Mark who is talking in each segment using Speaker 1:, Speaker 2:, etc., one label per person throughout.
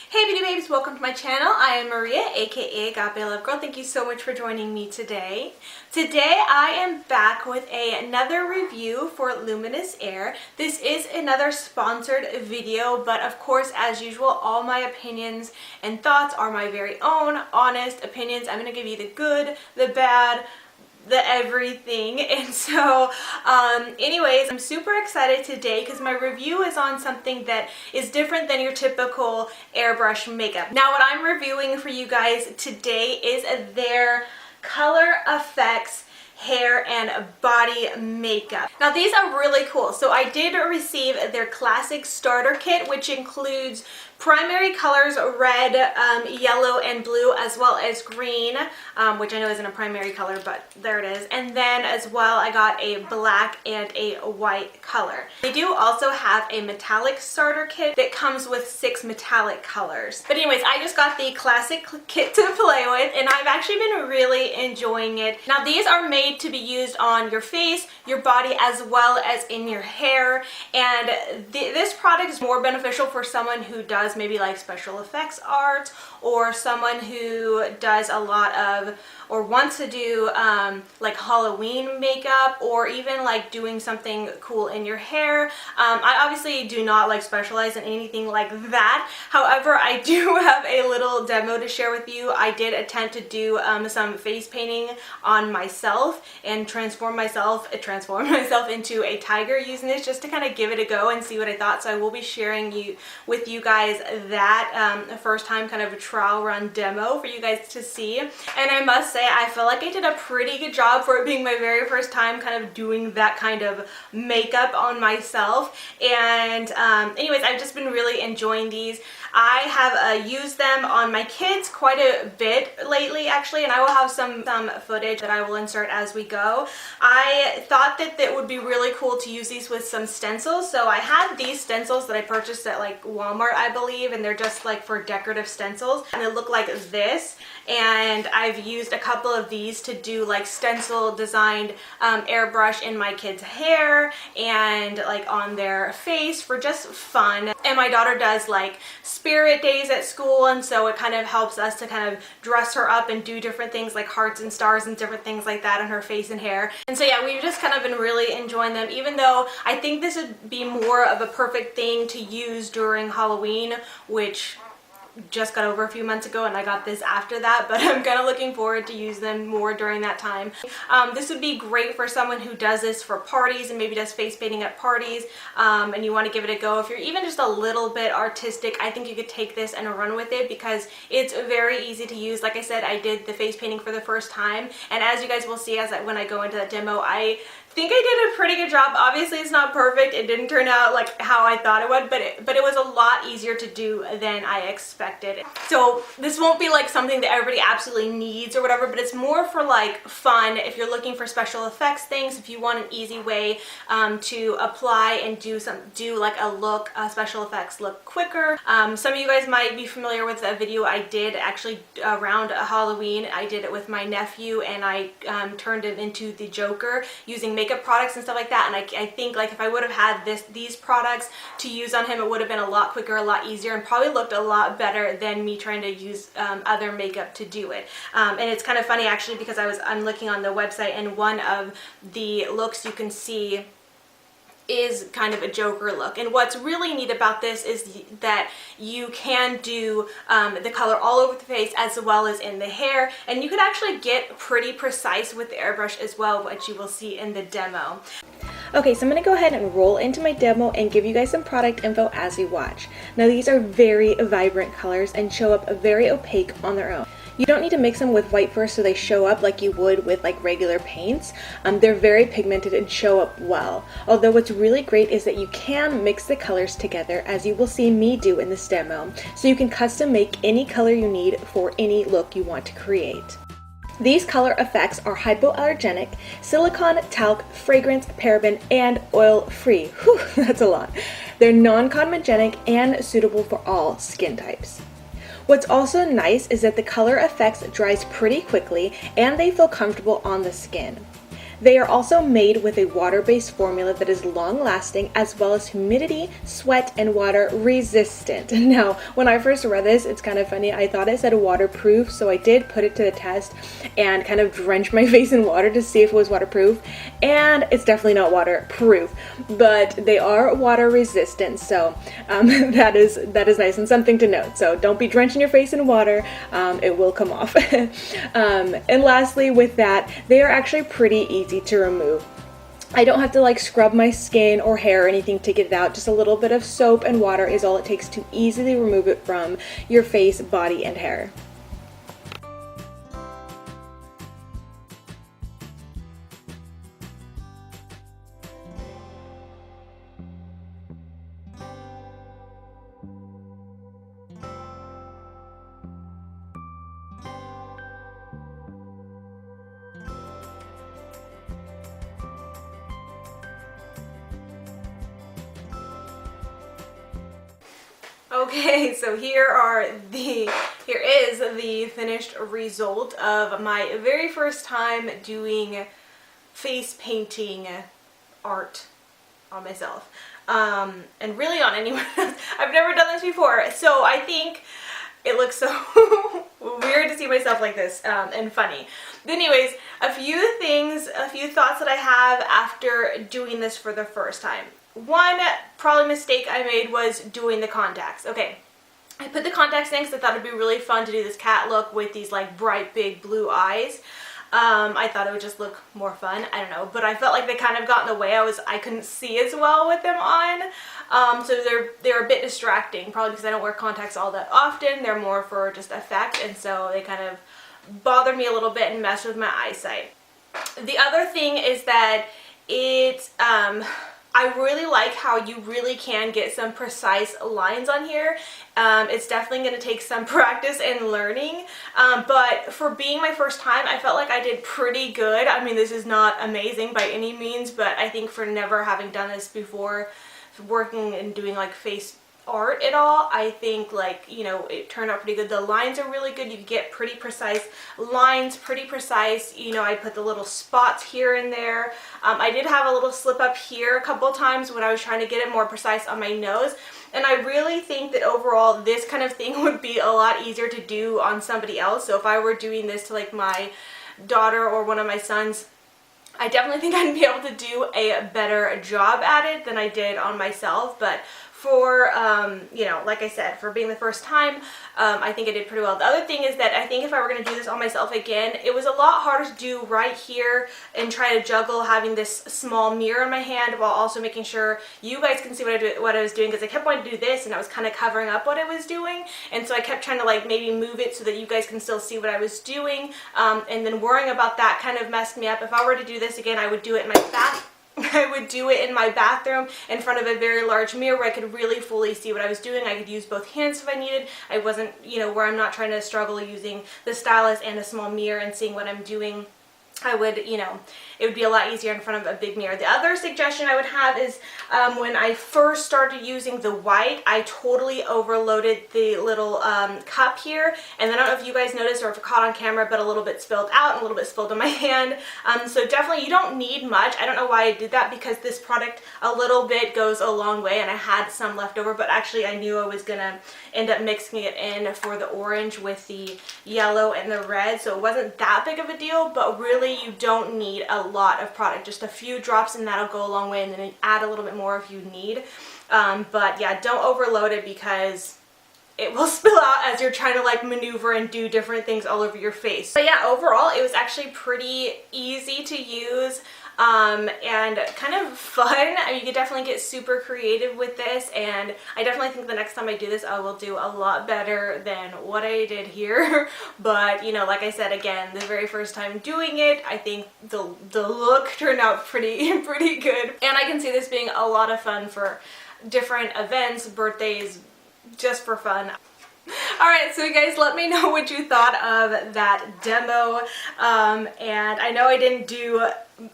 Speaker 1: Hey beauty babes, welcome to my channel. I am Maria, aka Agape Love Girl. Thank you so much for joining me today. Today I am back with another review for Luminess Air. This is another sponsored video, but of course, as usual, all my opinions and thoughts are my very own honest opinions. I'm going to give you the good, the bad, the everything. And so anyways, I'm super excited today because my review is on something that is different than your typical airbrush makeup. Now what I'm reviewing for you guys today is their Color Effects hair and body makeup. Now these are really cool. So I did receive their classic starter kit, which includes primary colors red, yellow, and blue, as well as green, which I know isn't a primary color, but there it is. And then as well, I got a black and a white color. They do also have a metallic starter kit that comes with 6 metallic colors. But anyways, I just got the classic kit to play with, and I've actually been really enjoying it. Now these are made to be used on your face, your body, as well as in your hair. And this product is more beneficial for someone who does maybe like special effects art, or someone who does a lot of or wants to do like Halloween makeup, or even like doing something cool in your hair. I obviously do not like specialize in anything like that. However, I do have a little demo to share with you. I did attempt to do some face painting on myself and transform myself into a tiger using this, just to kind of give it a go and see what I thought. So I will be sharing with you guys that first time kind of a trial run demo for you guys to see. And I must say, I feel like I did a pretty good job for it being my very first time kind of doing that kind of makeup on myself. And anyways, I've just been really enjoying these. I have used them on my kids quite a bit lately, actually, and I will have some footage that I will insert as we go. I thought that it would be really cool to use these with some stencils. So I had these stencils that I purchased at like Walmart, I believe, and they're just like for decorative stencils, and they look like this. And I've used a couple of these to do like stencil designed airbrush in my kids' hair and like on their face for just fun. And my daughter does like spirit days at school, and so it kind of helps us to kind of dress her up and do different things like hearts and stars and different things like that on her face and hair. And so yeah, we've just kind of been really enjoying them, even though I think this would be more of a perfect thing to use during Halloween, which just got over a few months ago, and I got this after that, but I'm kind of looking forward to use them more during that time. This would be great for someone who does this for parties and maybe does face painting at parties, and you want to give it a go. If you're even just a little bit artistic, I think you could take this and run with it because it's very easy to use. Like I said, I did the face painting for the first time, and as you guys will see when I go into that demo, I think I did a pretty good job. Obviously it's not perfect, it didn't turn out like how I thought it would, but it was a lot easier to do than I expected. So this won't be like something that everybody absolutely needs or whatever, but it's more for like fun. If you're looking for special effects things, if you want an easy way to apply and do like a special effects look quicker. Some of you guys might be familiar with a video I did actually around Halloween. I did it with my nephew, and I turned him into the Joker using makeup products and stuff like that. And I think like if I would have had these products to use on him, it would have been a lot quicker, a lot easier, and probably looked a lot better than me trying to use other makeup to do it. And it's kind of funny actually, because I'm looking on the website, and one of the looks you can see is kind of a Joker look. And what's really neat about this is that you can do the color all over the face as well as in the hair, and you could actually get pretty precise with the airbrush as well, which you will see in the demo. Okay, so I'm going to go ahead and roll into my demo and give you guys some product info as you watch. Now these are very vibrant colors and show up very opaque on their own. You don't need to mix them with white first so they show up like you would with like regular paints. They're very pigmented and show up well. Although what's really great is that you can mix the colors together, as you will see me do in this demo, so you can custom make any color you need for any look you want to create. These color effects are hypoallergenic, silicone, talc, fragrance, paraben, and oil-free. Whew, that's a lot. They're non-comedogenic and suitable for all skin types. What's also nice is that the color effects dries pretty quickly, and they feel comfortable on the skin. They are also made with a water-based formula that is long-lasting as well as humidity, sweat, and water resistant. Now, when I first read this, it's kind of funny. I thought it said waterproof, so I did put it to the test and kind of drench my face in water to see if it was waterproof, and it's definitely not waterproof, but they are water resistant, so that is nice and something to note. So don't be drenching your face in water, it will come off. And lastly, with that, they are actually pretty easy to remove. I don't have to like scrub my skin or hair or anything to get it out. Just a little bit of soap and water is all it takes to easily remove it from your face, body, and hair. Okay, so here is the finished result of my very first time doing face painting art on myself, and really on anyone else. I've never done this before, so I think it looks so weird to see myself like this, and funny. But anyways, a few thoughts that I have after doing this for the first time. One probably mistake I made was doing the contacts. Okay, I put the contacts in because I thought it'd be really fun to do this cat look with these like bright big blue eyes. I thought it would just look more fun. I don't know, but I felt like they kind of got in the way. I couldn't see as well with them on, so they're a bit distracting. Probably because I don't wear contacts all that often. They're more for just effect, and so they kind of bothered me a little bit and messed with my eyesight. The other thing is that I really like how you really can get some precise lines on here. It's definitely going to take some practice and learning, but for being my first time, I felt like I did pretty good. I mean, this is not amazing by any means, but I think for never having done this before, working and doing like face art at all, I think, like, you know, it turned out pretty good. The lines are really good. You get pretty precise lines, pretty precise. You know, I put the little spots here and there. I did have a little slip up here a couple times when I was trying to get it more precise on my nose, and I really think that overall this kind of thing would be a lot easier to do on somebody else. So if I were doing this to like my daughter or one of my sons, I definitely think I'd be able to do a better job at it than I did on myself. But for, you know, like I said, for being the first time, I think I did pretty well. The other thing is that I think if I were going to do this on myself again, it was a lot harder to do right here and try to juggle having this small mirror in my hand while also making sure you guys can see what I was doing, because I kept wanting to do this and I was kind of covering up what I was doing, and so I kept trying to like maybe move it so that you guys can still see what I was doing, and then worrying about that kind of messed me up. If I were to do this again, I would do it in my bathroom in front of a very large mirror where I could really fully see what I was doing. I could use both hands if I needed. I wasn't, you know, where I'm not trying to struggle using the stylus and a small mirror and seeing what I'm doing. I would, you know, it would be a lot easier in front of a big mirror. The other suggestion I would have is when I first started using the white, I totally overloaded the little cup here, and I don't know if you guys noticed or if it caught on camera, but a little bit spilled out and a little bit spilled on my hand. So definitely you don't need much. I don't know why I did that, because this product a little bit goes a long way, and I had some left over, but actually I knew I was gonna end up mixing it in for the orange with the yellow and the red, so it wasn't that big of a deal. But really, you don't need a lot of product, just a few drops, and that'll go a long way, and then add a little bit more if you need. But yeah, don't overload it, because it will spill out as you're trying to like maneuver and do different things all over your face. But yeah, overall it was actually pretty easy to use, and kind of fun. I mean, you could definitely get super creative with this, and I definitely think the next time I do this, I will do a lot better than what I did here. But, you know, like I said, again, the very first time doing it, I think the look turned out pretty good, and I can see this being a lot of fun for different events, birthdays, just for fun. Alright, so you guys, let me know what you thought of that demo, and I know I didn't do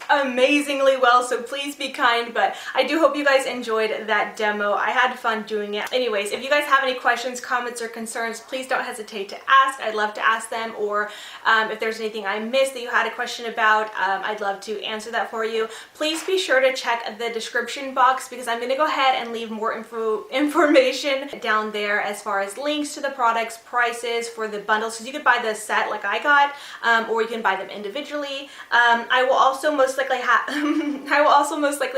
Speaker 1: amazingly well, so please be kind, but I do hope you guys enjoyed that demo. I had fun doing it. Anyways, if you guys have any questions, comments, or concerns, please don't hesitate to ask. I'd love to ask them, or if there's anything I missed that you had a question about, I'd love to answer that for you. Please be sure to check the description box, because I'm going to go ahead and leave more information down there as far as links to the products, prices for the bundles, because you could buy the set like I got, or you can buy them individually. I will also most likely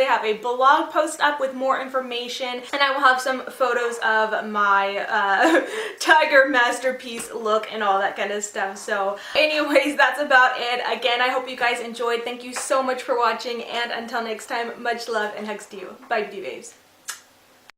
Speaker 1: have a blog post up with more information, and I will have some photos of my tiger masterpiece look and all that kind of stuff. So anyways, that's about it. Again, I hope you guys enjoyed. Thank you so much for watching, and until next time, much love and hugs to you. Bye, beauty babes.